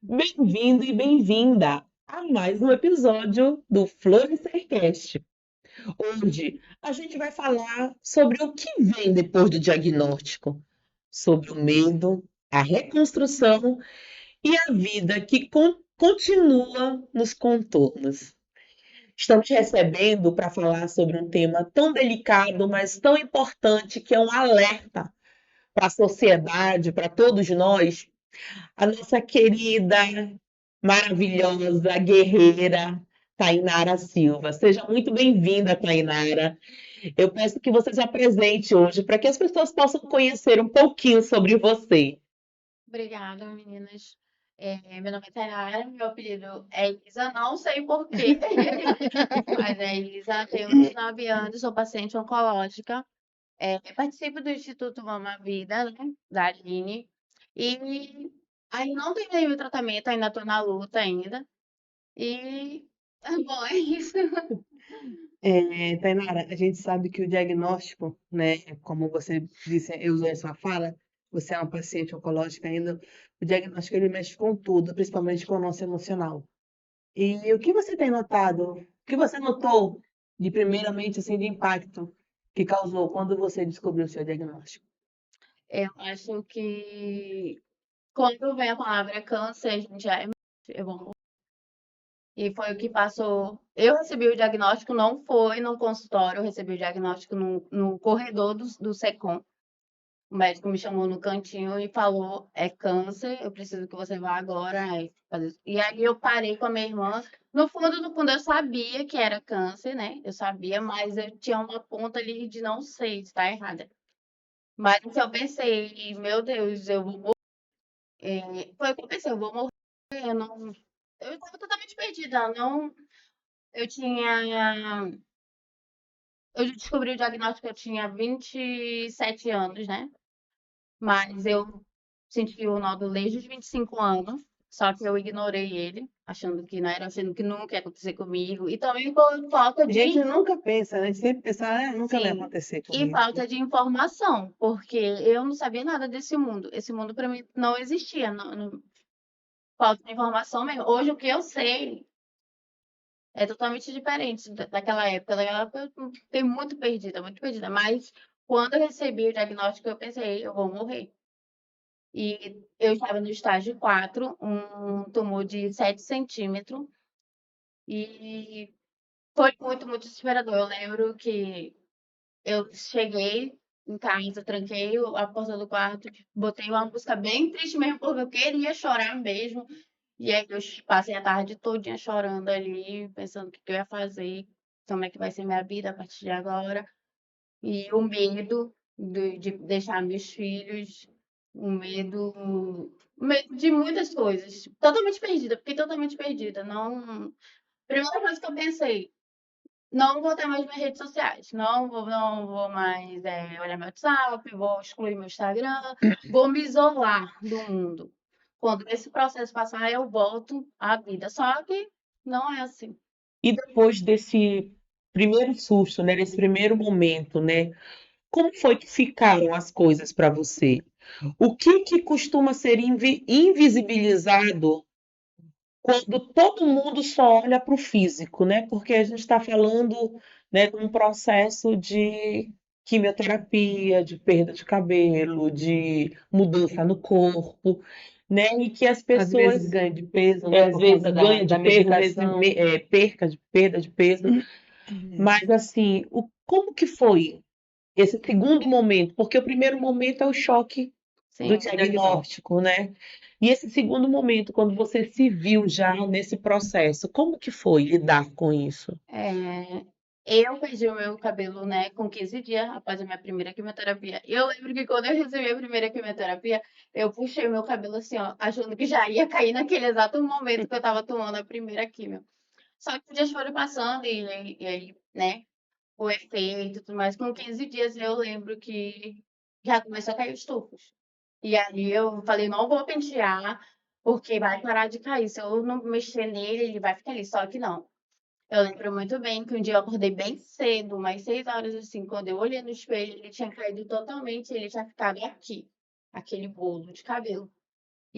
Bem-vindo e bem-vinda a mais um episódio do Florescercast. Hoje a gente vai falar sobre o que vem depois do diagnóstico, sobre o medo, a reconstrução e a vida que continua nos contornos. Estamos recebendo para falar sobre um tema tão delicado, mas tão importante, que é um alerta para a sociedade, para todos nós, a nossa querida, maravilhosa, guerreira, Tainara Silva. Seja muito bem-vinda, Tainara. Eu peço que você se apresente hoje para que as pessoas possam conhecer um pouquinho sobre você. Obrigada, meninas. Meu nome é Tainara, meu apelido é Isa, não sei por quê, mas é Isa, tenho 29 anos, sou paciente oncológica, participo do Instituto Mama Vida, né, da Aline, e aí não terminei o tratamento, ainda estou na luta ainda, e bom, é isso. Tainara, a gente sabe que o diagnóstico, né, como você disse, eu usei a sua fala, você é uma paciente oncológica ainda, o diagnóstico ele mexe com tudo, principalmente com o nosso emocional. E o que você tem notado, o que você notou de primeiramente assim de impacto que causou quando você descobriu o seu diagnóstico? Eu acho que quando vem a palavra câncer, a gente já é bom. E foi o que passou. Eu recebi o diagnóstico, não foi no consultório, eu recebi o diagnóstico no corredor do SECOM. O médico me chamou no cantinho e falou: é câncer, eu preciso que você vá agora. Fazer isso. E aí eu parei com a minha irmã. No fundo, no fundo, eu sabia que era câncer, né? Eu sabia, mas eu tinha uma ponta ali de não sei, está errada. Mas assim, eu pensei, meu Deus, eu vou morrer. Foi o que eu pensei, eu vou morrer. Eu não. Eu estava totalmente perdida, não. Eu tinha. Eu descobri o diagnóstico, eu tinha 27 anos, né? Mas eu senti o nódulo desde os 25 anos, só que eu ignorei ele, achando que não era, achando que nunca ia acontecer comigo. E também por falta A gente de, nunca pensa, né? Sempre pensa, ah, nunca vai sim, acontecer e comigo. falta de informação, porque eu não sabia nada desse mundo. Esse mundo para mim não existia, falta de informação mesmo. Hoje o que eu sei é totalmente diferente daquela época. Daquela época eu fiquei muito perdida, muito perdida. Mas quando eu recebi o diagnóstico, eu pensei, eu vou morrer. E eu estava no estágio 4, um tumor de 7 centímetros, e foi muito, muito desesperador. Eu lembro que eu cheguei em casa, tranquei a porta do quarto, botei uma música bem triste mesmo, porque eu queria chorar mesmo. E aí eu passei a tarde todinha chorando ali, pensando o que eu ia fazer, como é que vai ser minha vida a partir de agora. E o medo de deixar meus filhos, o medo de muitas coisas. Totalmente perdida, fiquei totalmente perdida. Não, primeira coisa que eu pensei, não vou ter mais minhas redes sociais, não vou mais olhar meu WhatsApp, vou excluir meu Instagram, vou me isolar do mundo. Quando esse processo passar, eu volto à vida. Só que não é assim. E depois desse primeiro susto, né, desse primeiro momento, né, como foi que ficaram as coisas para você? O que costuma ser invisibilizado quando todo mundo só olha para o físico, né? Porque a gente está falando, né, de um processo de quimioterapia, de perda de cabelo, de mudança no corpo, né? E que as Às vezes pessoas ganha de peso, né? às Por conta vezes ganha de da peso, às vezes medicação. perda de peso. Mas assim, como que foi esse segundo momento? Porque o primeiro momento é o choque do Sim. O diagnóstico. diagnóstico, né? E esse segundo momento, quando você se viu já nesse processo, como que foi lidar com isso? É, eu perdi o meu cabelo, né, com 15 dias após a minha primeira quimioterapia. E eu lembro que quando eu recebi a primeira quimioterapia, eu puxei o meu cabelo assim, ó, achando que já ia cair naquele exato momento que eu tava tomando a primeira quimio. Só que os dias foram passando e aí, né, o efeito e tudo mais. Com 15 dias eu lembro que já começou a cair os tufos. E aí eu falei, não vou pentear, porque vai parar de cair. Se eu não mexer nele, ele vai ficar ali. Só que não. Eu lembro muito bem que um dia eu acordei bem cedo, umas 6 horas assim, quando eu olhei no espelho, ele tinha caído totalmente, ele tinha ficado aqui, aquele bolo de cabelo.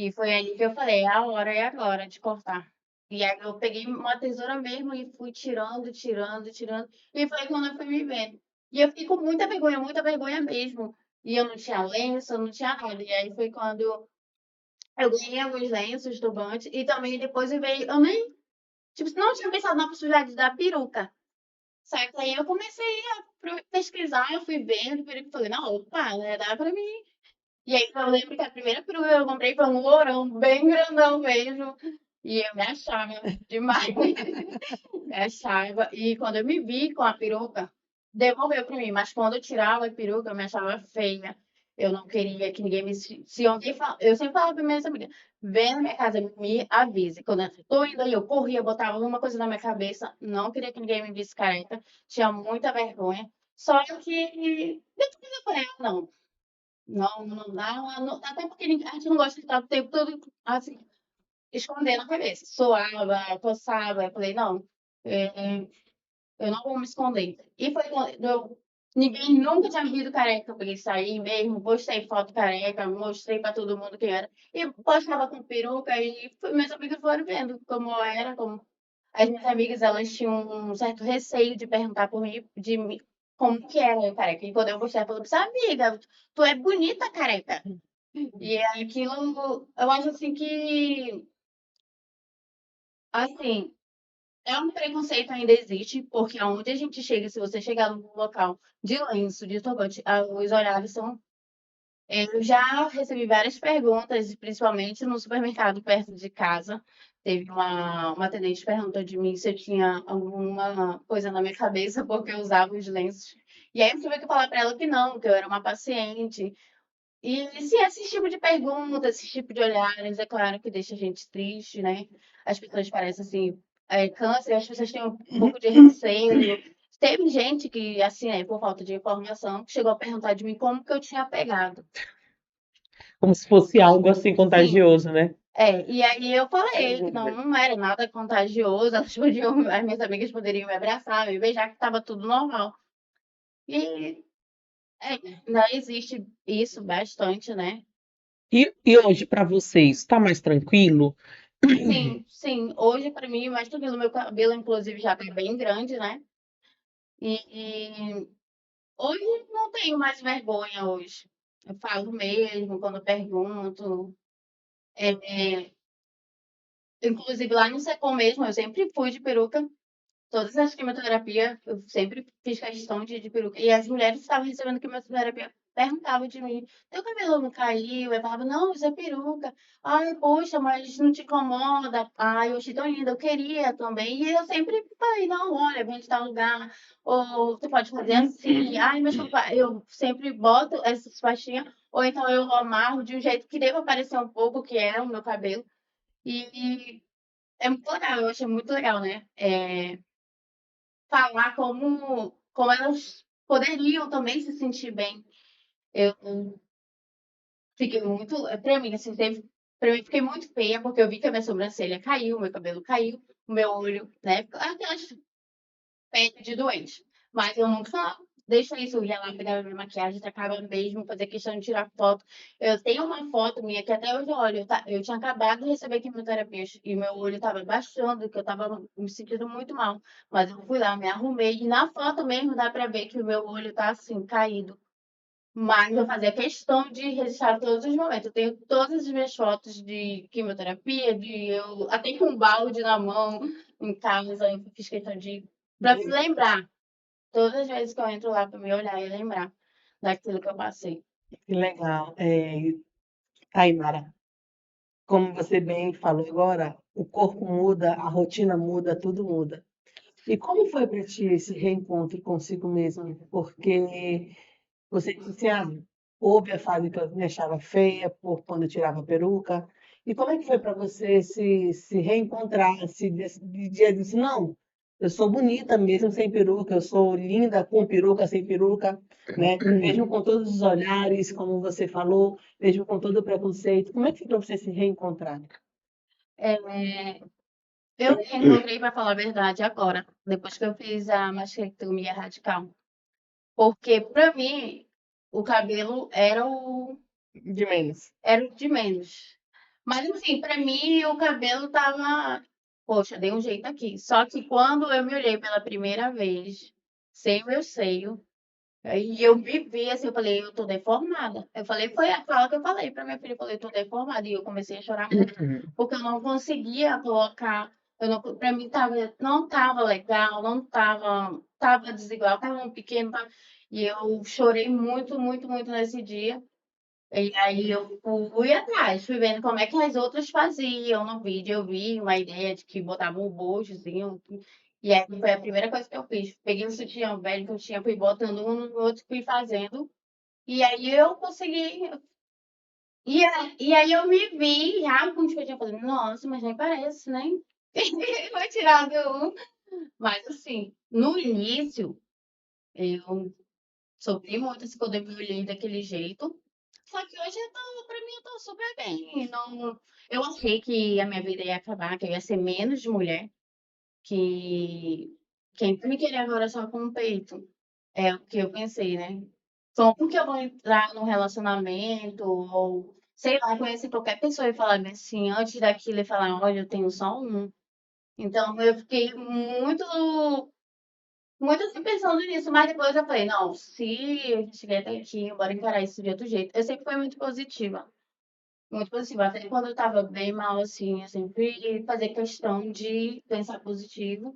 E foi aí que eu falei, a hora é agora de cortar. E aí eu peguei uma tesoura mesmo e fui tirando, tirando, tirando. E foi quando eu fui me vendo. E eu fiquei com muita vergonha mesmo. E eu não tinha lenço, eu não tinha nada. E aí foi quando eu ganhei alguns lenços do Band. E também depois eu nem, tipo, não tinha pensado na possibilidade da peruca. Só que aí eu comecei a pesquisar, eu fui vendo, peruca, e falei, não, opa, né, dá pra mim. E aí eu lembro que a primeira peruca que eu comprei foi um lourão, bem grandão mesmo. E eu me achava demais. Me achava. E quando eu me vi com a peruca, devolveu pra mim. Mas quando eu tirava a peruca, eu me achava feia. Eu não queria que ninguém me. Se alguém fala, eu sempre falava para minhas amigas: vem na minha casa, me avise. Quando eu tô indo aí, eu corria, botava alguma coisa na minha cabeça. Não queria que ninguém me visse careca. Tinha muita vergonha. Só que depois eu falei: ah, não. Não, não dá. Até porque a gente não gosta de estar o tempo todo assim, escondendo a cabeça. Suava, coçava. Eu falei: não. é, eu não vou me esconder. E foi quando ninguém nunca tinha visto careca. Eu peguei, saí mesmo, postei foto careca, mostrei pra todo mundo quem era. E postava com peruca e meus amigos foram vendo como eu era, como as minhas amigas, elas tinham um certo receio de perguntar por mim, como que era eu careca. E quando eu postei, ela falou assim, amiga, tu é bonita careca. E aquilo, eu acho assim, é um preconceito ainda existe, porque aonde a gente chega, se você chegar num local de lenço, de turbante, os olhares são. Eu já recebi várias perguntas, principalmente no supermercado perto de casa. Teve uma atendente perguntou de mim se eu tinha alguma coisa na minha cabeça porque eu usava os lenços. E aí eu tive que falar para ela que não, que eu era uma paciente. E sim, esse tipo de pergunta, esse tipo de olhares, é claro que deixa a gente triste, né? As pessoas parecem assim, câncer, as pessoas têm um pouco de receio. Teve gente que, assim, por falta de informação, que chegou a perguntar de mim como que eu tinha pegado. Como se fosse algo assim Sim, contagioso, né? e aí eu falei que não era nada contagioso, as minhas amigas poderiam me abraçar, me beijar, que estava tudo normal. E ainda existe isso bastante, né? E hoje, para vocês, está mais tranquilo? Sim, sim. Hoje, para mim, mais tranquilo. Meu cabelo, inclusive, já tá bem grande, né? E hoje não tenho mais vergonha hoje. Eu falo mesmo quando pergunto. É, é, inclusive, lá no Secom mesmo, eu sempre fui de peruca. Todas as quimioterapias, eu sempre fiz questão de peruca. E as mulheres que estavam recebendo quimioterapia perguntavam de mim: teu cabelo não caiu? Eu falava: não, isso é peruca. Ai, poxa, mas não te incomoda? Ai, eu achei tão linda, eu queria também. E eu sempre falei: não, olha, vem de tal lugar. Ou você pode fazer assim. Ai, mas eu sempre boto essas pastinhas. Ou então eu amarro de um jeito que deva parecer um pouco que é o meu cabelo. E é muito legal, eu achei muito legal, né? Falar como elas poderiam também se sentir bem. Eu fiquei muito, pra mim, assim, pra mim fiquei muito feia, porque eu vi que a minha sobrancelha caiu, meu cabelo caiu, o meu olho, né? Aquelas pele de doente. Mas eu nunca deixo isso, eu ia lá pegar minha maquiagem, tacava mesmo, fazer questão de tirar foto. Eu tenho uma foto minha que até hoje eu olho, eu tinha acabado de receber quimioterapia e meu olho estava baixando, que eu estava me sentindo muito mal. Mas eu fui lá, me arrumei, e na foto mesmo dá pra ver que o meu olho tá assim, caído. Mas eu fazia questão de registrar todos os momentos. Eu tenho todas as minhas fotos de quimioterapia, de eu até com um balde na mão em casa, eu fiz questão de para me lembrar. Todas as vezes que eu entro lá para me olhar e lembrar daquilo que eu passei. Que legal. Tainara, como você bem falou agora, o corpo muda, a rotina muda, tudo muda. E como foi para ti esse reencontro consigo mesmo? Porque você disse, houve a fase que eu me achava feia por quando eu tirava a peruca. E como é que foi para você se reencontrar, de dia disse, não, eu sou bonita mesmo sem peruca, eu sou linda com peruca, sem peruca, né? Mesmo com todos os olhares, como você falou, mesmo com todo o preconceito. Como é que foi para você se reencontrar? É, eu me encontrei, para falar a verdade, agora, depois que eu fiz a mastectomia radical. Porque, para mim, o cabelo De menos. era o de menos. Mas assim, pra mim o cabelo tava. Poxa, dei um jeito aqui. Só que quando eu me olhei pela primeira vez, sem o meu seio, aí eu me vi assim, eu falei, eu tô deformada. Eu falei, foi a fala que eu falei pra minha filha, eu falei, eu tô deformada. E eu comecei a chorar muito, porque eu não conseguia colocar. Eu não, pra mim tava, não tava legal, não tava, tava desigual, tava um pequeno. E eu chorei muito, muito, muito nesse dia. E aí eu fui atrás, fui vendo como é que as outras faziam no vídeo. Eu vi uma ideia de que botavam um bojozinho. E aí foi a primeira coisa que eu fiz. Peguei um sutiã velho que eu tinha, fui botando um no outro, fui fazendo. E aí eu consegui. E aí eu me vi já com o espetinho. Eu falei, nossa, mas nem parece, né? Foi tirado um. Mas assim, no início, eu sofri muito assim, quando eu me olhei daquele jeito. Só que hoje eu tô, pra mim, eu tô super bem. Não, eu achei que a minha vida ia acabar, que eu ia ser menos mulher, que quem me querer agora só com o peito. É o que eu pensei, né? Como que eu vou entrar num relacionamento ou, sei lá, conhecer qualquer pessoa e falar assim, antes daquilo e falar, olha, eu tenho só um. Então eu fiquei muito assim pensando nisso, mas depois eu falei, não, se a gente chegar até aqui, bora encarar isso de outro jeito. Eu sempre fui muito positiva. Muito positiva. Até quando eu tava bem mal, assim, eu sempre fazia questão de pensar positivo.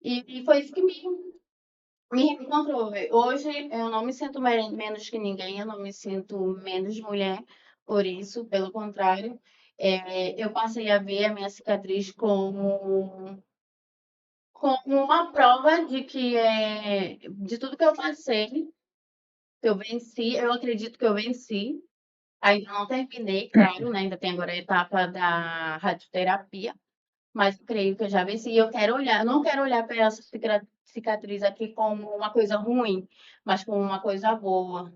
E foi isso que me reencontrou. Hoje eu não me sinto menos que ninguém, eu não me sinto menos mulher por isso, pelo contrário. Eu passei a ver a minha cicatriz como uma prova de que de tudo que eu passei, eu venci, eu acredito que eu venci. Ainda não terminei, claro, né? Ainda tem agora a etapa da radioterapia, mas eu creio que eu já venci. E eu quero olhar, eu não quero olhar para essa cicatriz aqui como uma coisa ruim, mas como uma coisa boa.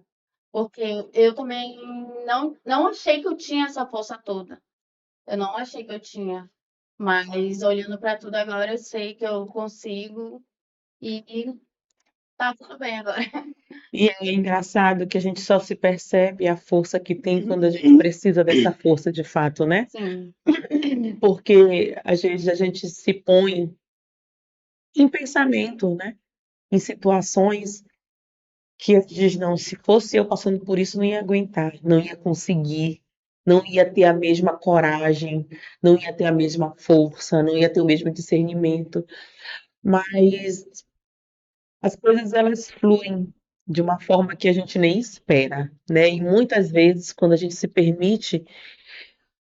Porque eu também não achei que eu tinha essa força toda. Eu não achei que eu tinha. Mas olhando para tudo agora, eu sei que eu consigo e tá tudo bem agora. E é engraçado que a gente só se percebe a força que tem quando a gente precisa dessa força de fato, né? Sim, Porque às vezes a gente se põe em pensamento, né? Em situações que a gente diz, não, se fosse eu passando por isso, não ia aguentar, não ia conseguir, não ia ter a mesma coragem, não ia ter a mesma força, não ia ter o mesmo discernimento. Mas as coisas elas fluem de uma forma que a gente nem espera, né? E muitas vezes, quando a gente se permite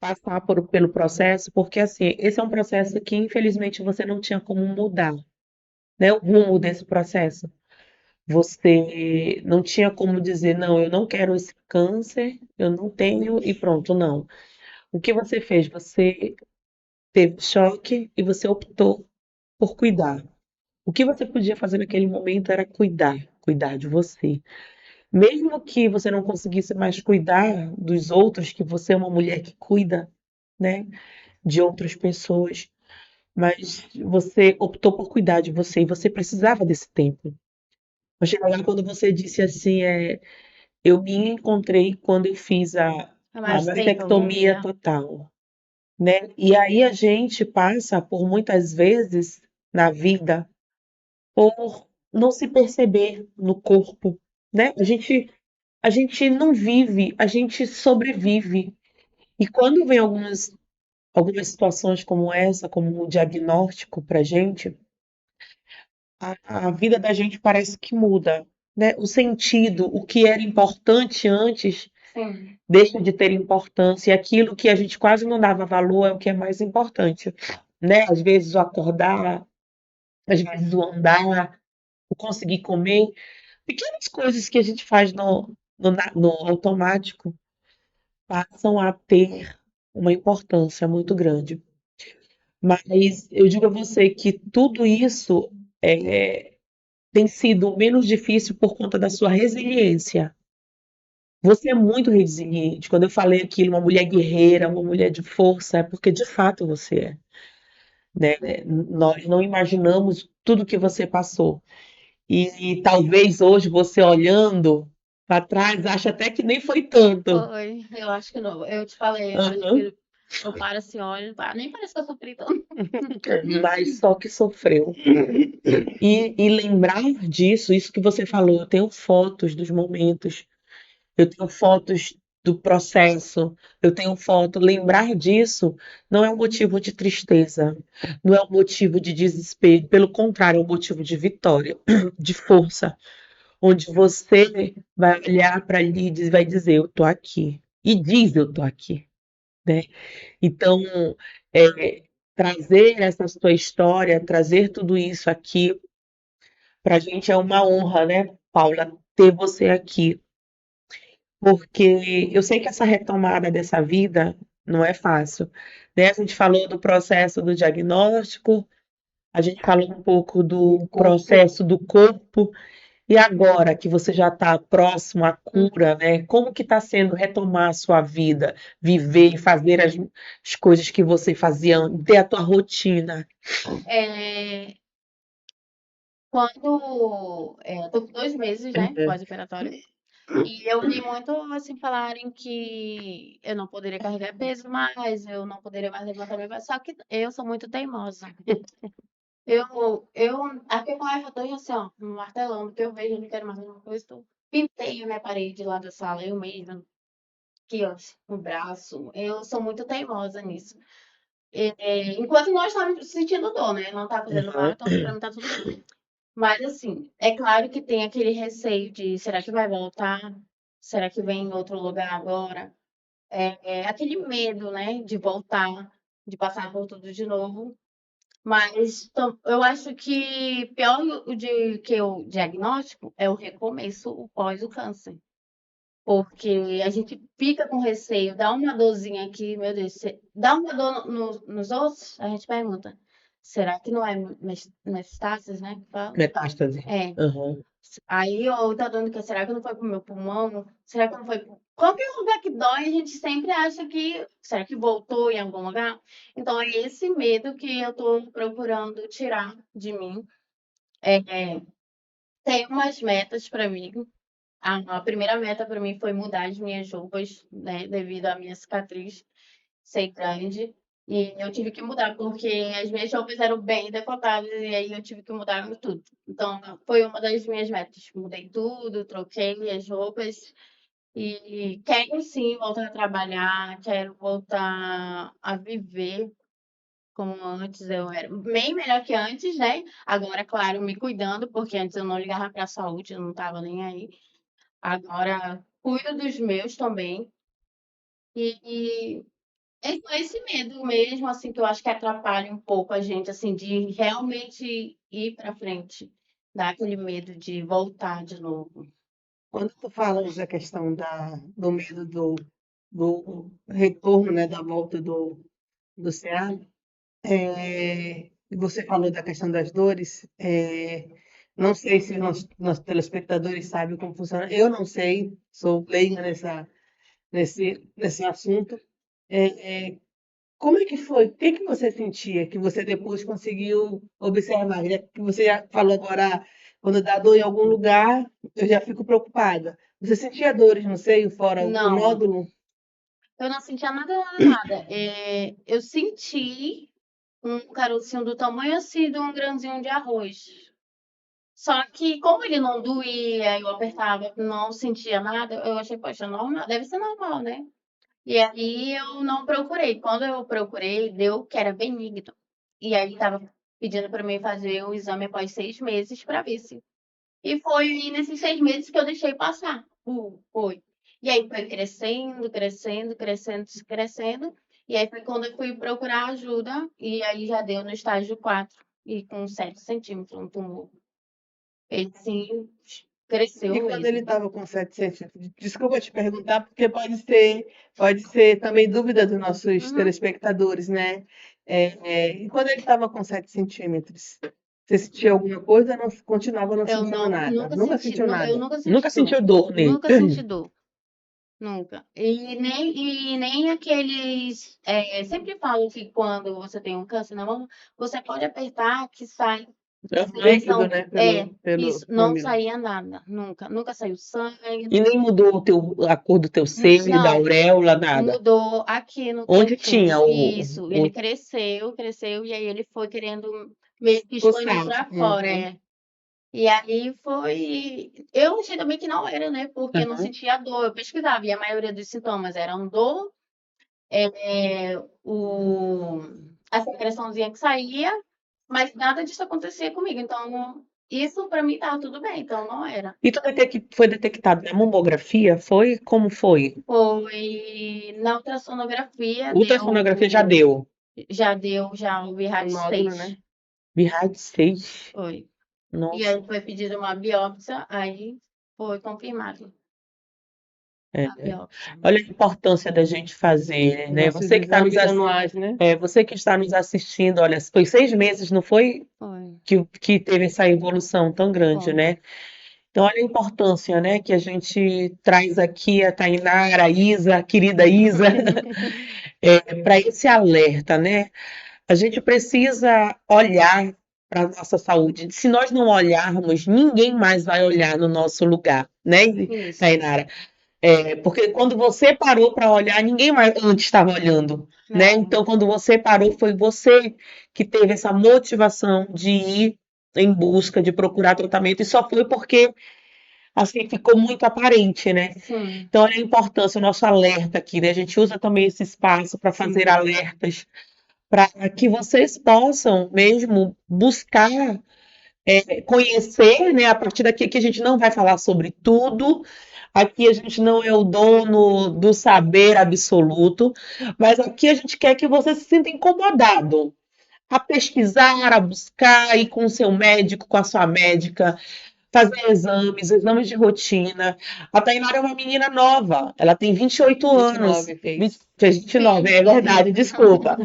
passar pelo processo, porque assim, esse é um processo que infelizmente você não tinha como mudar, né? O rumo desse processo. Você não tinha como dizer, não, eu não quero esse câncer, eu não tenho e pronto, não. O que você fez? Você teve choque e você optou por cuidar. O que você podia fazer naquele momento era cuidar, cuidar de você. Mesmo que você não conseguisse mais cuidar dos outros, que você é uma mulher que cuida, né, de outras pessoas, mas você optou por cuidar de você e você precisava desse tempo. Achei legal quando você disse assim, eu me encontrei quando eu fiz a a mastectomia mastectomia. total, né? E aí a gente passa por muitas vezes na vida por não se perceber no corpo, né? A gente não vive, a gente sobrevive. E quando vem algumas situações como essa, como um diagnóstico para gente, a vida da gente parece que muda, né? O sentido, o que era importante antes, Sim. deixa de ter importância, e aquilo que a gente quase não dava valor é o que é mais importante, né? Às vezes o acordar, às vezes o andar, o conseguir comer, pequenas coisas que a gente faz no automático passam a ter uma importância muito grande. Mas eu digo a você que tudo isso tem sido menos difícil por conta da sua resiliência. Você é muito resiliente. Quando eu falei aquilo, uma mulher guerreira, uma mulher de força, é porque de fato você é, né? Nós não imaginamos tudo que você passou. E talvez hoje você olhando para trás, acha até que nem foi tanto. Foi, eu acho que não. Eu te falei, eu acho Aham. que. Eu paro assim, olho, nem parece que eu sofri tanto. Mas só que sofreu. E lembrar disso, isso que você falou, eu tenho fotos dos momentos, eu tenho fotos do processo, eu tenho foto. Lembrar disso não é um motivo de tristeza, não é um motivo de desespero, pelo contrário, é um motivo de vitória, de força, onde você vai olhar para ali e vai dizer, eu tô aqui. E diz, eu tô aqui, né? Então, é, trazer essa sua história, trazer tudo isso aqui, para a gente é uma honra, né, Paula, ter você aqui. Porque eu sei que essa retomada dessa vida não é fácil, né? A gente falou do processo do diagnóstico, a gente falou um pouco do processo do corpo, e agora que você já está próximo à cura, né? Como que está sendo retomar a sua vida, viver e fazer as coisas que você fazia, ter a tua rotina? É, eu tô com 2 meses, né, pós-operatório, e eu vi muito, assim, falarem que eu não poderia carregar peso mais, eu não poderia mais levantar meu braço, só que eu sou muito teimosa. Aqui com a eu tô assim, ó, martelando, que eu vejo, eu não quero mais uma coisa, então pintei a minha parede lá da sala, eu mesma, aqui, ó, no braço. Eu sou muito teimosa nisso. Enquanto nós estávamos sentindo dor, né? Não tá fazendo mal, Uhum. então pra mim tá tudo bem. Mas assim, é claro que tem aquele receio de será que vai voltar? Será que vem em outro lugar agora? É aquele medo, né, de voltar, de passar por tudo de novo. Mas eu acho que pior que o diagnóstico é o recomeço, o pós o câncer. Porque a gente fica com receio, dá uma dorzinha aqui, meu Deus, dá uma dor nos ossos, a gente pergunta, será que não é metástases, né, que fala? Metástase. É. Uhum. Aí, ou tá dando que será que não foi pro meu pulmão? Será que não foi pro... Qualquer lugar que dói, a gente sempre acha que, será que voltou em algum lugar? Então, é esse medo que eu tô procurando tirar de mim. Tem umas metas para mim. A primeira meta para mim foi mudar as minhas roupas, né, devido à minha cicatriz ser grande. E eu tive que mudar, porque as minhas roupas eram bem decotadas, e aí eu tive que mudar tudo. Então, foi uma das minhas metas. Mudei tudo, troquei as roupas. E quero sim voltar a trabalhar, quero voltar a viver como antes eu era. Bem melhor que antes, né? Agora, claro, me cuidando, porque antes eu não ligava para a saúde, eu não estava nem aí. Agora, cuido dos meus também. E é só esse medo mesmo, assim, que eu acho que atrapalha um pouco a gente, assim, de realmente ir para frente. Dá aquele medo de voltar de novo. Quando tu falas da questão do medo do retorno, né, da volta do CA, e você falou da questão das dores, não sei se nossos telespectadores sabem como funciona, eu não sei, sou leiga nesse assunto. Como é que foi? O que que você sentia que você depois conseguiu observar? Já que você já falou agora, quando dá dor em algum lugar, eu já fico preocupada. Você sentia dores no seio, fora o Não, nódulo? eu não sentia nada, nada, nada. Eu senti um carocinho do tamanho assim de um grãozinho de arroz. Só que como ele não doía, eu apertava, não sentia nada, eu achei, poxa, normal, deve ser normal, né? E aí eu não procurei. Quando eu procurei, deu que era benigno. E aí estava pedindo para mim fazer o exame após 6 meses para ver se. E foi aí nesses 6 meses que eu deixei passar. Foi. E aí foi crescendo, crescendo, crescendo, crescendo. E aí foi quando eu fui procurar ajuda. E aí já deu no estágio 4 e com 7 centímetros um tumor. Ele sim E cresceu quando ele mesmo. estava com 7 centímetros? Desculpa te perguntar, porque pode ser também dúvida dos nossos Uhum. telespectadores, né? E quando ele estava com 7 centímetros, você sentia alguma coisa ou não, continuava não Eu sentindo não, nada? nunca Nunca senti, sentiu não, eu nada? nunca senti Nunca dor. sentiu dor nele. Nunca senti dor. Nunca. E nem aqueles. Sempre falam que quando você tem um câncer na mão, você pode apertar que sai. Líquido, né? Isso, Pelo não mamilo. saía nada, nunca. Nunca saiu sangue, E nem mudou a cor do teu seio, da não, auréola, nada. mudou aqui no Onde cantinho. tinha Isso, ele cresceu, e aí ele foi querendo meio que expandir Expulsar. pra fora, E aí foi. Eu achei também que não era, né? Porque eu não Aham. sentia dor. Eu pesquisava e a maioria dos sintomas eram dor, é, o... a secreçãozinha que saía, mas nada disso acontecia comigo. Então, isso pra mim tava tudo bem, então não era. E tu foi detectado na mamografia? Foi? Como foi? Foi na ultrassonografia, Ultrassonografia já deu. já o Um BIRAD nódulo, 6. né? BIRAD 6. Foi. E Nossa. aí foi pedida uma biópsia, aí foi confirmado É. a biópsia. Olha a importância da gente fazer, né? Nossos exames anuais, né? Você que está nos assistindo, olha, foi 6 meses, não foi? Foi. Que teve essa evolução tão grande, Foi. né? Então, olha a importância, né, que a gente traz aqui a Tainara, a Isa, a querida Isa, para esse alerta, né? A gente precisa olhar para a nossa saúde. Se nós não olharmos, ninguém mais vai olhar no nosso lugar, né, Isso. Tainara? Porque quando você parou para olhar, ninguém mais antes estava olhando, né? É. Então, quando você parou, foi você que teve essa motivação de ir em busca, de procurar tratamento, e só foi porque assim ficou muito aparente, né? Sim. Então, olha a importância, o nosso alerta aqui, né? A gente usa também esse espaço para fazer alertas, para que vocês possam mesmo buscar conhecer, né? A partir daqui que a gente não vai falar sobre tudo, aqui a gente não é o dono do saber absoluto, mas aqui a gente quer que você se sinta incomodado a pesquisar, a buscar, ir com o seu médico, com a sua médica, fazer exames de rotina. A Tainara é uma menina nova, ela tem 28 anos. 29 fez. Fez 29, é verdade, desculpa.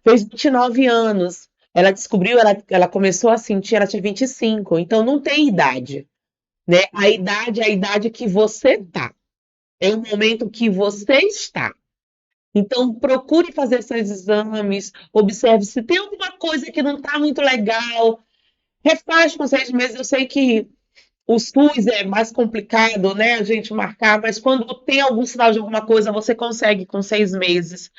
Fez 29 anos. Ela descobriu, ela começou a sentir, ela tinha 25, então não tem idade, né? A idade é a idade que você tá. É o momento que você está. Então, procure fazer seus exames, observe se tem alguma coisa que não está muito legal. Refaz com 6 meses. Eu sei que o SUS é mais complicado, né, a gente marcar, mas quando tem algum sinal de alguma coisa, você consegue, com 6 meses,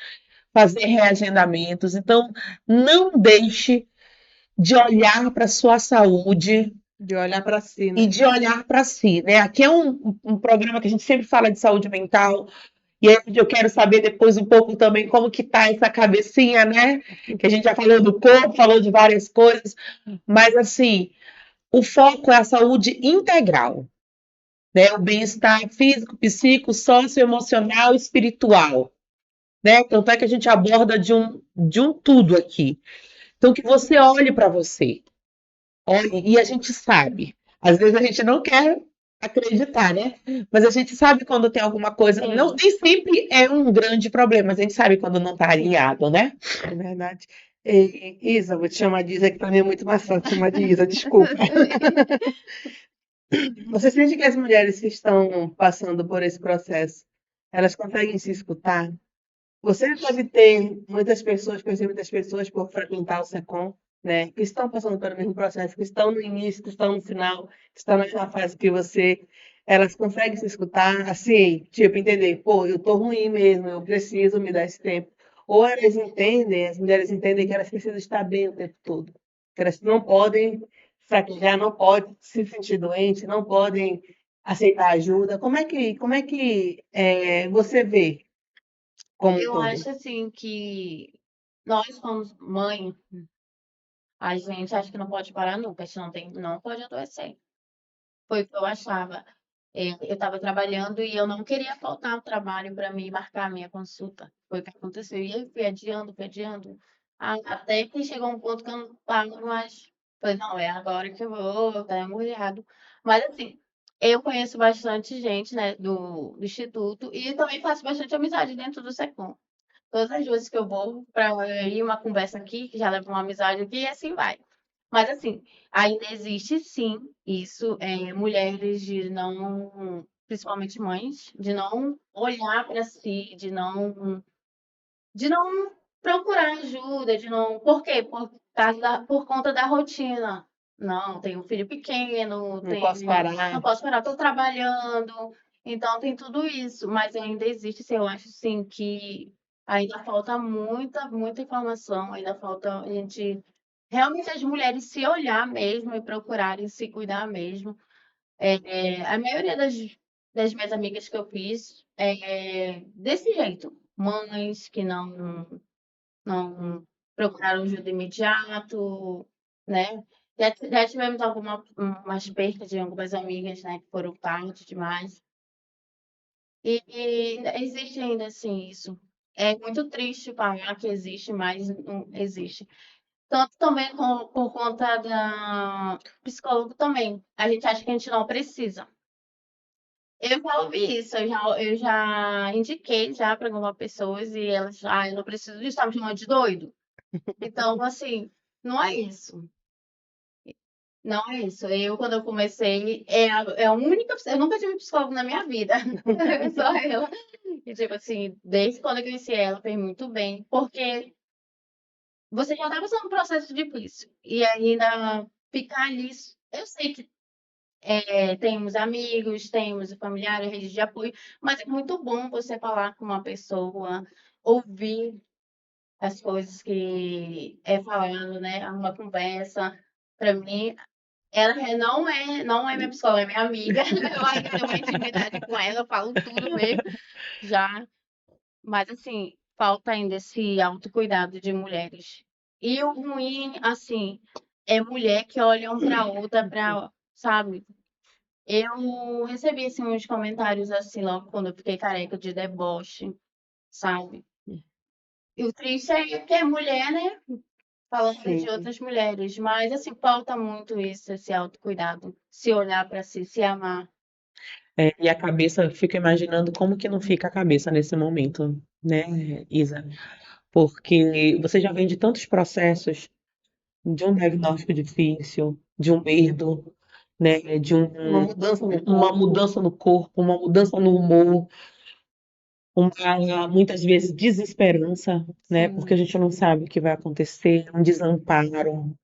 fazer reagendamentos. Então, não deixe de olhar para a sua saúde De olhar para si, e né? de olhar para si, né? Aqui é um programa que a gente sempre fala de saúde mental, e aí eu quero saber depois um pouco também como que tá essa cabecinha, né? Que a gente já falou do corpo, falou de várias coisas, mas assim, o foco é a saúde integral, né? O bem-estar físico, psíquico, socioemocional e espiritual, né? Tanto é que a gente aborda de um tudo aqui. Então, que você olhe para você, olhe, e a gente sabe. Às vezes a gente não quer acreditar, né? Mas a gente sabe quando tem alguma coisa. Sim. Não, nem sempre é um grande problema, mas a gente sabe quando não está alinhado, né? É verdade. Isa, vou te chamar de Isa, que para mim é muito mais fácil chamar de Isa, desculpa. Você sente que as mulheres que estão passando por esse processo, elas conseguem se escutar? Você deve ter muitas pessoas, conhecer muitas pessoas por frequentar o SECOM, né? Que estão passando pelo mesmo processo, que estão no início, que estão no final, que estão na mesma fase que você. Elas conseguem se escutar assim, tipo, entender, pô, eu tô ruim mesmo, eu preciso me dar esse tempo. Ou elas entendem, as mulheres entendem que elas precisam estar bem o tempo todo. Que elas não podem fraquejar, não podem se sentir doente, não podem aceitar ajuda. Como é que você vê como um Eu todo? acho assim que nós somos mãe, a gente acha que não pode parar nunca, a gente não pode adoecer. Foi o que eu achava. Eu estava trabalhando e eu não queria faltar ao trabalho para me marcar a minha consulta. Foi o que aconteceu. E eu fui adiando, até que chegou um ponto que eu não estava mais. Falei, não, é agora que eu vou, tá angustiado. Mas assim, eu conheço bastante gente, né, do Instituto e também faço bastante amizade dentro do SECOM. Todas as vezes que eu vou para ir uma conversa aqui, que já leva uma amizade aqui, e assim vai. Mas assim, ainda existe sim isso, mulheres de não, principalmente mães, de não olhar para si, de não procurar ajuda, de não. Por quê? Por conta da rotina, não, tenho um filho pequeno, Não posso parar. não posso parar, estou trabalhando, então tem tudo isso, mas ainda existe, assim, eu acho sim que ainda falta muita informação, ainda falta a gente, realmente as mulheres se olhar mesmo e procurarem se cuidar mesmo. A maioria das minhas amigas que eu fiz desse jeito, mães que não procuraram ajuda imediato, né? Já tivemos umas percas de algumas amigas, né, que foram tarde demais. E existe ainda assim isso. É muito triste falar que existe, mas não existe. Tanto também por conta da psicólogo também. A gente acha que a gente não precisa. Eu já ouvi isso, eu já indiquei já para algumas pessoas e elas, eu não preciso disso, tá me chamando de doido. Então, assim, não é isso. Não é isso. Quando eu comecei, é a única. Eu nunca tive psicólogo na minha vida. Só ela. E, tipo assim, desde quando eu conheci ela, fez muito bem. Porque você já tá passando um processo difícil. E ainda ficar ali. Eu sei que temos amigos, temos familiares, rede de apoio, mas é muito bom você falar com uma pessoa, ouvir as coisas que é falando, né? Uma conversa. Para mim, ela não é minha psicóloga, é minha amiga. Eu ainda tenho uma intimidade com ela, eu falo tudo mesmo já. Mas assim, falta ainda esse autocuidado de mulheres. E o ruim, assim, é mulher que olha um pra outra, sabe? Eu recebi assim, uns comentários assim, logo quando eu fiquei careca de deboche, sabe? E o triste é que é mulher, né? Falando de Sim. outras mulheres, mas assim, falta muito isso, esse autocuidado, se olhar para si, se amar. E a cabeça, eu fico imaginando como que não fica a cabeça nesse momento, né, Isa? Porque você já vem de tantos processos, de um diagnóstico difícil, de um medo, né, Uma mudança no uma corpo. mudança no corpo, uma mudança no humor, muitas vezes desesperança, né, porque a Sim, gente não sabe o que vai acontecer, um desamparo,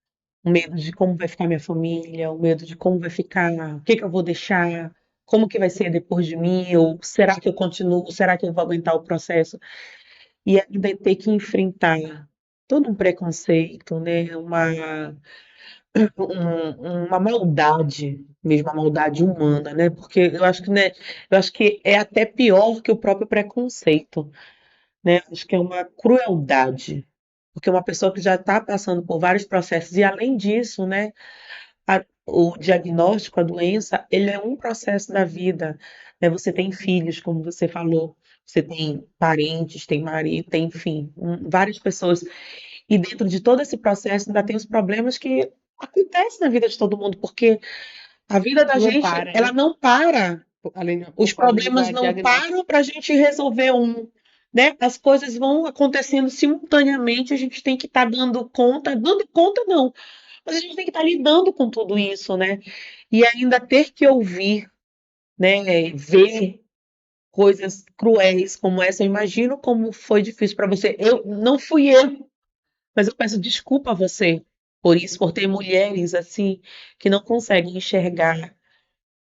um medo de como vai ficar minha família, o medo de como vai ficar, o que que eu vou deixar, como que vai ser depois de mim, ou será que eu continuo, será que eu vou aguentar o processo? E ainda ter que enfrentar todo um preconceito, né? Uma maldade, mesmo a maldade humana, né? Porque eu acho que, né, eu acho que é até pior que o próprio preconceito, né? Acho que é uma crueldade, porque uma pessoa que já está passando por vários processos e além disso, né? O diagnóstico, a doença, ele é um processo da vida, né? Você tem filhos, como você falou, você tem parentes, tem marido, tem, enfim, várias pessoas. E dentro de todo esse processo ainda tem os problemas que acontecem na vida de todo mundo, porque a vida da Não gente, para, ela né? não para. Além Os por causa do problemas não diagnóstico. param para a gente resolver um, né? As coisas vão acontecendo simultaneamente, a gente tem que estar dando conta não, mas a gente tem que estar lidando com tudo isso, né? E ainda ter que ouvir, né? Ver coisas cruéis como essa, eu imagino como foi difícil para você. Eu não fui eu, mas eu peço desculpa a você por isso, por ter mulheres assim que não conseguem enxergar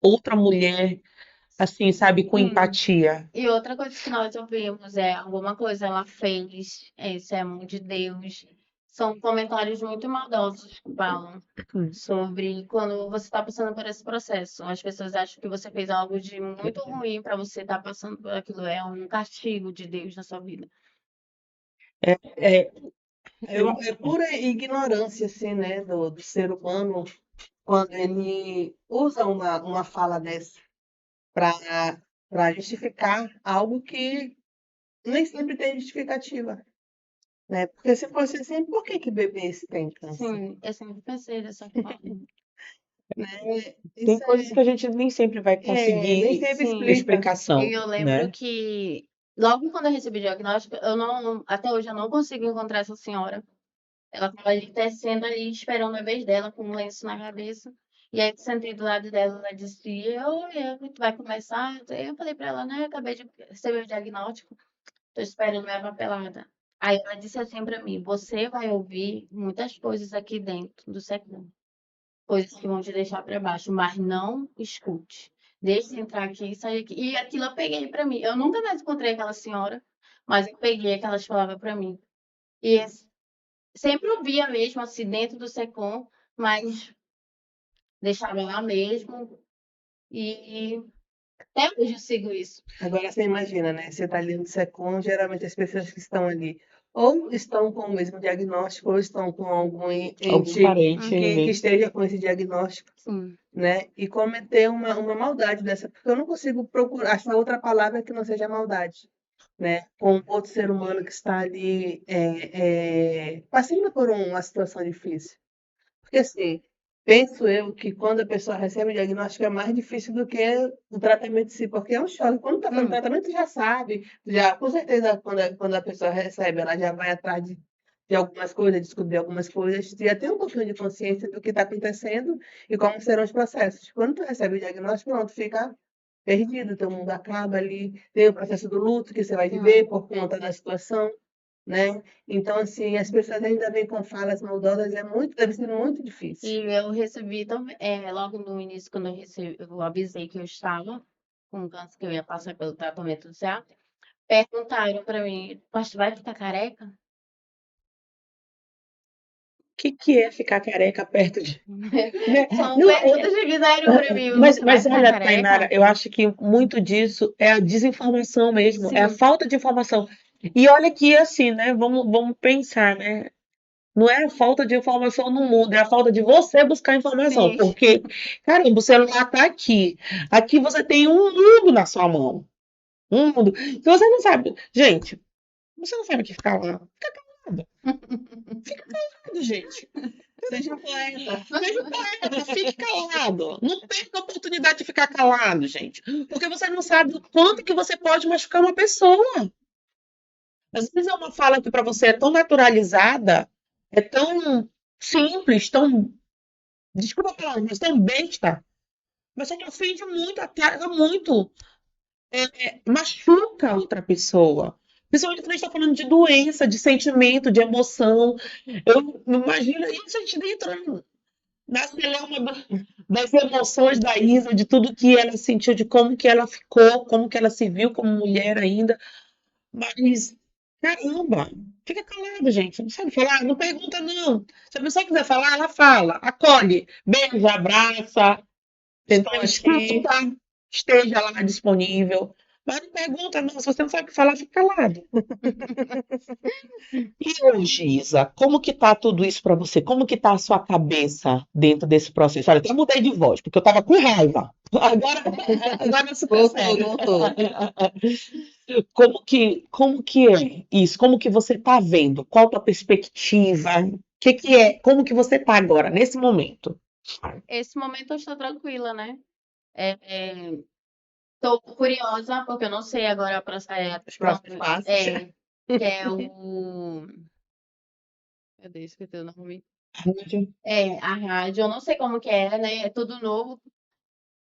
outra mulher assim, sabe, com sim. empatia. E outra coisa que nós ouvimos é alguma coisa ela fez, isso é mão de Deus. São comentários muito maldosos que falam Hum. sobre quando você está passando por esse processo. As pessoas acham que você fez algo de muito ruim para você estar passando por aquilo. É um castigo de Deus na sua vida. É, É pura ignorância, assim, né, do ser humano, quando ele usa uma fala dessa para justificar algo que nem sempre tem justificativa, né? Porque se fosse assim, por que que bebês têm câncer? Sim, eu sempre pensei dessa forma. Né? tem Isso coisas que a gente nem sempre vai nem conseguir sempre Sim, explica. explicação, e eu lembro né? que logo quando eu recebi o diagnóstico, eu não, até hoje eu não consigo encontrar essa senhora. Ela estava ali tecendo ali, esperando a vez dela, com um lenço na cabeça. E aí, eu sentei do lado dela, ela disse, oi, tu vai começar? Eu falei pra ela, né, eu acabei de receber o diagnóstico, tô esperando minha papelada. Aí ela disse assim pra mim, você vai ouvir muitas coisas aqui dentro do segundo. coisas que vão te deixar para baixo, mas não escute. Deixe entrar aqui e sair aqui. E aquilo eu peguei para mim. Eu nunca mais encontrei aquela senhora, mas eu peguei aquelas palavras para mim. E sempre ouvia mesmo, assim, dentro do SECOM, mas deixava lá mesmo. E até hoje eu sigo isso. Agora você imagina, né? Você está ali no SECOM, geralmente as pessoas que estão ali ou estão com o mesmo diagnóstico ou estão com algum Algum ente parente, que esteja com esse diagnóstico, Sim. né? E cometer uma maldade dessa, porque eu não consigo procurar, achar outra palavra que não seja maldade, né? Com outro ser humano que está ali passando por uma situação difícil. Porque assim, penso eu que quando a pessoa recebe o diagnóstico é mais difícil do que o tratamento em si, porque é um choque. Quando está fazendo tratamento, já sabe, já, com certeza, quando a pessoa recebe, ela já vai atrás de algumas coisas, descobrir algumas coisas, já tem um pouquinho de consciência do que está acontecendo e como serão os processos. Quando tu recebe o diagnóstico, pronto, fica perdido, teu mundo acaba ali, tem o processo do luto que você vai viver por conta da situação, né? Então, assim, as pessoas ainda vêm com falas maldosas, deve ser muito difícil. E eu recebi também, logo no início, quando eu avisei que eu estava com câncer, que eu ia passar pelo tratamento do CA, perguntaram para mim, mas tu vai ficar careca? que é ficar careca perto de. Né? São Não, perguntas que fizeram para mim, você vai mas ficar olha, Tainara, careca? eu acho que muito disso é a desinformação mesmo, é a Sim, falta de informação. E olha que assim, né? Vamos pensar, né? Não é a falta de informação no mundo, é a falta de você buscar informação. sim. Porque, caramba, o celular tá aqui. Aqui você tem um mundo na sua mão. Um mundo. Se você não sabe. Gente, você não sabe o que ficar lá. Fica calado. Fica calado, gente. Seja poeta. Seja poeta, fique calado. Não perca a oportunidade de ficar calado, gente. Porque você não sabe o quanto que você pode machucar uma pessoa. Às vezes é uma fala que para você é tão naturalizada, é tão simples, tão. Desculpa a palavra, mas tão besta. Mas só que ofende muito, ataca muito, machuca a outra pessoa. Principalmente quando a gente está falando de doença, de sentimento, de emoção. Eu imagino isso a gente entrando na celeuma das emoções da Isa, de tudo que ela sentiu, de como que ela ficou, como que ela se viu como mulher ainda. Mas, caramba, fica calado, gente. Não sabe falar? Não pergunta, não. Se a pessoa quiser falar, ela fala. Acolhe, beija, abraça, Estou entendeu? aqui. Escuta, esteja lá disponível. Mas não pergunta, não. Se você não sabe falar, fica calado. E hoje, Isa, como que tá tudo isso para você? Como que tá a sua cabeça dentro desse processo? Olha, até mudei de voz, porque eu tava com raiva. Agora é super Voltou, sério. voltou. Como que é isso? Como que você tá vendo? Qual a tua perspectiva? Que é? Como que você tá agora, nesse momento? Esse momento eu estou tranquila, né? Estou curiosa, porque eu não sei agora Os próximos passos. que é o. Meu Deus, esqueci o nome. A rádio, eu não sei como que é, né? É tudo novo.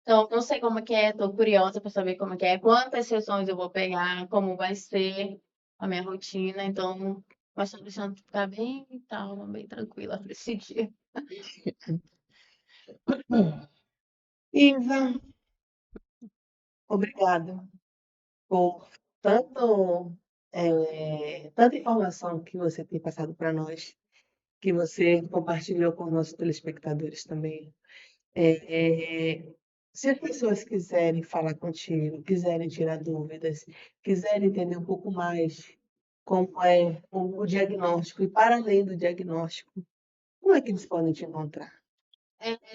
Então, não sei como que é, tô curiosa para saber como que é, quantas sessões eu vou pegar, como vai ser a minha rotina. Então, mas tô deixando ficar bem calma, bem tranquila para esse dia. Isa, obrigada por tanta informação que você tem passado para nós, que você compartilhou com os nossos telespectadores também. Se as pessoas quiserem falar contigo, quiserem tirar dúvidas, quiserem entender um pouco mais como é o diagnóstico e para além do diagnóstico, como é que eles podem te encontrar?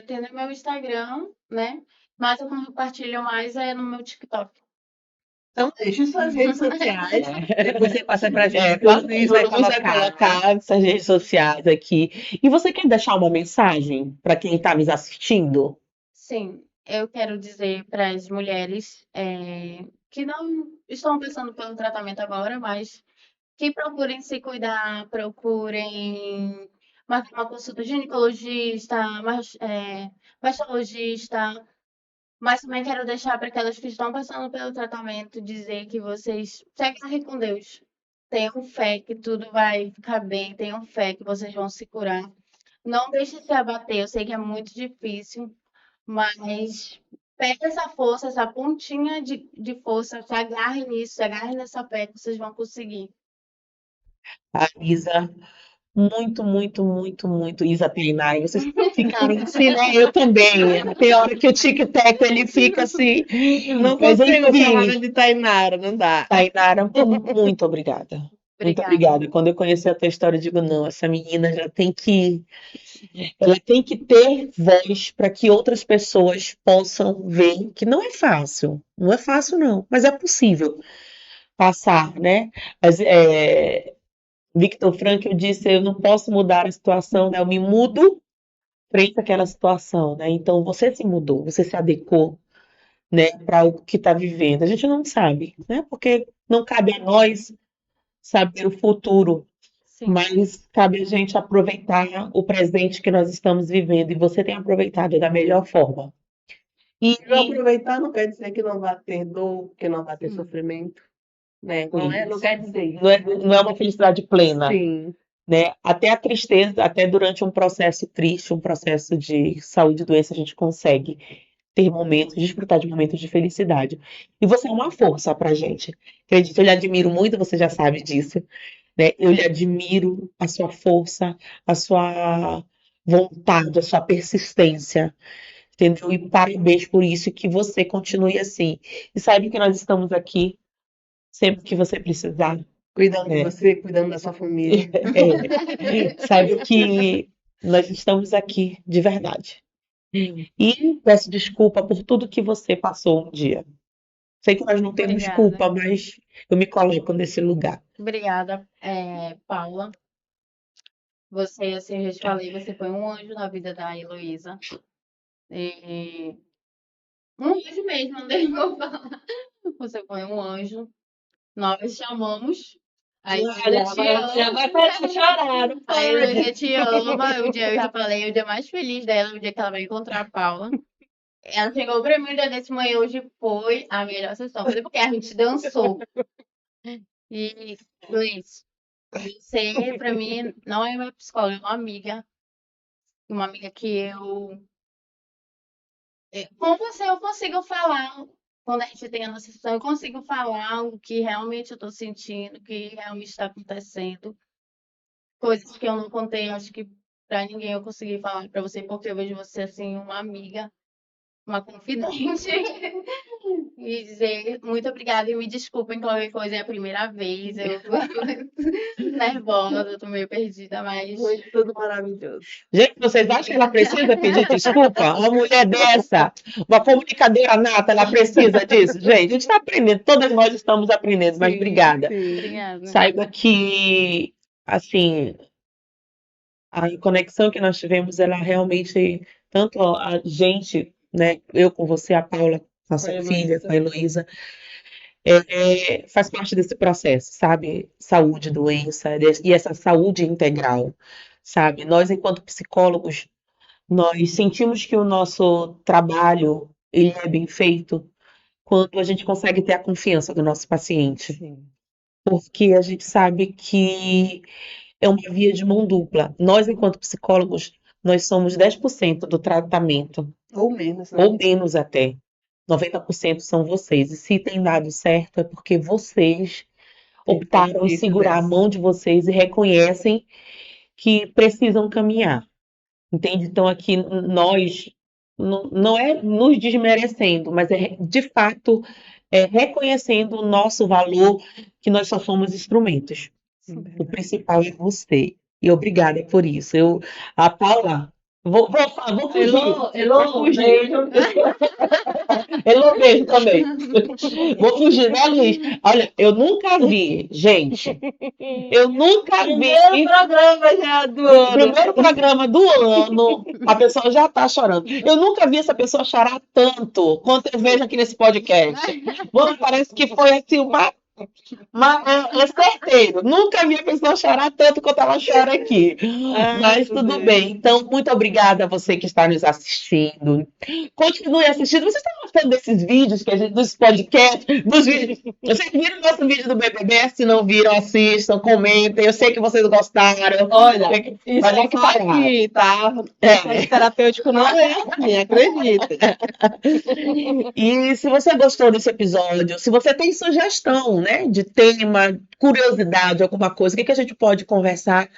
Tem no meu Instagram, né? Mas eu compartilho mais no meu TikTok. Então, deixe suas redes sociais, depois você passa para a gente, que O o Luiz vai Luiz vai colocar. colocar essas redes sociais aqui. E você quer deixar uma mensagem para quem está nos assistindo? Sim, eu quero dizer para as mulheres que não estão passando pelo tratamento agora, mas que procurem se cuidar, procurem marcar uma consulta ginecologista, mastologista, mas também quero deixar para aquelas que estão passando pelo tratamento dizer que vocês se agarrem com Deus. Tenham fé que tudo vai ficar bem, tenham fé que vocês vão se curar. Não deixe se abater. Eu sei que é muito difícil, mas pega essa força, essa pontinha de força, se agarre nisso, se agarre nessa fé que vocês vão conseguir. A Isa, muito, muito, muito, muito. Isa Tainai, vocês ficaram assim, né? Eu também. Tem hora que o tic-tac ele fica assim. Não Mas consigo chamar ela enfim, de Tainara, não dá. Tainara, muito obrigada. Muito Obrigada. obrigada. Quando eu conheci a tua história, eu digo, não, essa menina já tem que. Ela tem que ter voz para que outras pessoas possam ver que não é fácil. Não é fácil, não, mas é possível passar, né? Mas, Viktor Frankl disse, eu não posso mudar a situação, né? Eu me mudo frente àquela situação, né? Então você se mudou, você se adequou, né, para o que está vivendo. A gente não sabe, né? Porque não cabe a nós saber o futuro, Sim. mas cabe a gente aproveitar o presente que nós estamos vivendo e você tem aproveitado da melhor forma. E Não aproveitar não quer dizer que não vai ter dor, que não vai ter Sim. sofrimento, né? Não quer dizer isso. não é uma felicidade plena, Sim, né? Até a tristeza, até durante um processo triste, um processo de saúde e doença, a gente consegue ter momentos, desfrutar de momentos de felicidade. E você é uma força pra gente. Acredito, eu lhe admiro muito, você já sabe disso, né? Eu lhe admiro a sua força, a sua vontade, a sua persistência, entendeu? E parabéns por isso, e que você continue assim. E saiba que nós estamos aqui sempre que você precisar. cuidando de É. você, cuidando da sua família. Saiba que nós estamos aqui de verdade. E peço desculpa por tudo que você passou um dia. Sei que nós não temos Obrigada. culpa, mas eu me coloco nesse lugar. Obrigada, Paula. Você, assim, eu já te falei, você foi um anjo na vida da Heloísa. E um anjo mesmo, não tem como falar. Você foi um anjo. Nós te amamos. A Heloísa te ama. vai fazer chorar, não A Heloísa te ama. O dia, eu já falei, o dia mais feliz dela é o dia que ela vai encontrar a Paula. Ela chegou pra mim um dia desse manhã, hoje foi a melhor sessão. Falei, porque a gente dançou. E, Luiz, você, pra mim, não é uma psicóloga, é uma amiga. Uma amiga que eu. Com você eu consigo falar. Quando a gente tem a nossa sessão, eu consigo falar o que realmente eu tô sentindo, o que realmente está acontecendo. Coisas que eu não contei, acho que pra ninguém eu consegui falar pra você, porque eu vejo você assim, uma amiga, uma confidente. E dizer muito obrigada e me desculpem qualquer coisa, é a primeira vez. Eu tô nervosa, eu tô meio perdida, mas. Foi tudo maravilhoso. Gente, vocês acham que ela precisa pedir desculpa? Uma mulher dessa, uma comunicadora nata, ela precisa disso? Gente, a gente está aprendendo, todas nós estamos aprendendo, mas obrigada. Sim. Obrigada. Saiba que, assim, a conexão que nós tivemos, ela realmente, tanto a gente, né, eu com você, a Paula, com a sua a filha, Heloísa. com a Heloísa, faz parte desse processo, sabe? Saúde, doença, e essa saúde integral, sabe? Nós, enquanto psicólogos, nós sentimos que o nosso trabalho, ele é bem feito quando a gente consegue ter a confiança do nosso paciente, Sim. porque a gente sabe que é uma via de mão dupla. Nós, enquanto psicólogos, nós somos 10% do tratamento, Ou menos, né? ou menos até. 90% são vocês. E se tem dado certo, é porque vocês optaram em segurar a mão de vocês e reconhecem que precisam caminhar. Entende? Então, aqui nós não é nos desmerecendo, mas é de fato reconhecendo o nosso valor, que nós só somos instrumentos. O principal é você. E obrigada por isso. A Paula, vou fugir. Vou fugir. Elô, beijo também. Vou fugir, né, Luiz? Olha, eu nunca vi, gente. Eu nunca vi. Primeiro programa já do No ano. primeiro programa do ano, a pessoa já tá chorando. Eu nunca vi essa pessoa chorar tanto quanto eu vejo aqui nesse podcast. Bom, parece que foi assim uma Mas é certeiro. Nunca vi a pessoa chorar tanto quanto ela chora aqui. Ai, Mas meu tudo Deus. bem. Então, muito obrigada a você que está nos assistindo. Continue assistindo. Vocês estão gostando desses vídeos que a gente, dos podcasts, dos vídeos? Vocês viram o nosso vídeo do BBB? Se não viram, assistam, comentem. Eu sei que vocês gostaram. Olha, isso Mas é é que só parar. aqui, tá? É. Processo terapêutico não é assim, acredita. E se você gostou desse episódio, se você tem sugestão, né, de tema, curiosidade, alguma coisa, o que a gente pode conversar,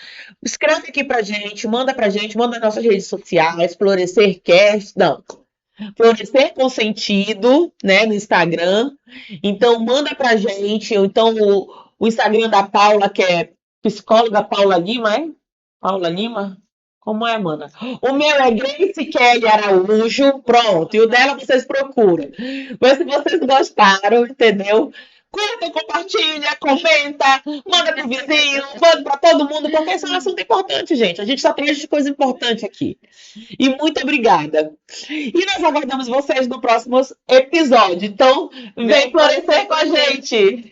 escreve aqui pra gente, manda nas nossas redes sociais, FlorescerCast, não, Florescer com Sentido, né, no Instagram. Então, manda pra gente, ou então o Instagram da Paula, que é psicóloga Paula Lima, é? Paula Lima? Como é, mana? O meu é Grace Kelly Araújo, pronto. E o dela vocês procuram. Mas se vocês gostaram, entendeu? Curta, compartilha, comenta, manda pro vizinho, manda pra todo mundo, porque esse é um assunto importante, gente. A gente só traz de coisa importante aqui. E muito obrigada. E nós aguardamos vocês no próximo episódio. Então, vem florescer com a gente.